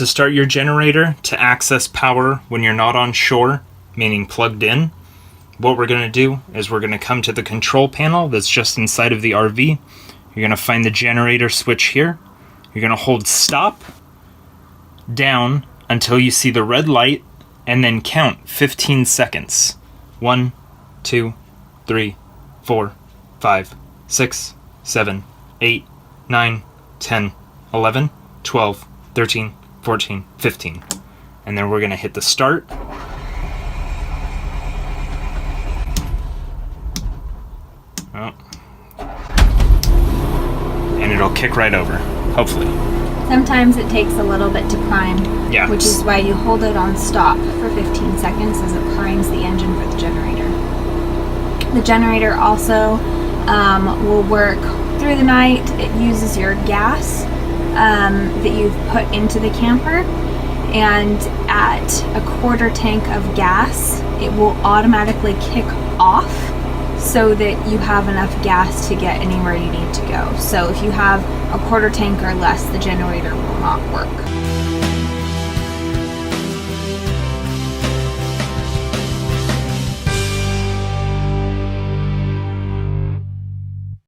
To start your generator to access power when you're not on shore, meaning plugged in, what we're going to do is we're going to come to the control panel that's just inside of the RV. You're going to find the generator switch here. You're going to hold stop down until you see the red light and then count 15 seconds. 1, 2, 3, 4, 5, 6, 7, 8, 9, 10, 11, 12, 13, 14, 15. And then we're going to hit the start. Oh. And it'll kick right over, hopefully. Sometimes it takes a little bit to prime, Yeah. which is why you hold it on stop for 15 seconds as it primes the engine for the generator. The generator also will work through the night. It uses your gas that you've put into the camper, and at a quarter tank of gas, it will automatically kick off so that you have enough gas to get anywhere you need to go. So if you have a quarter tank or less, the generator will not work.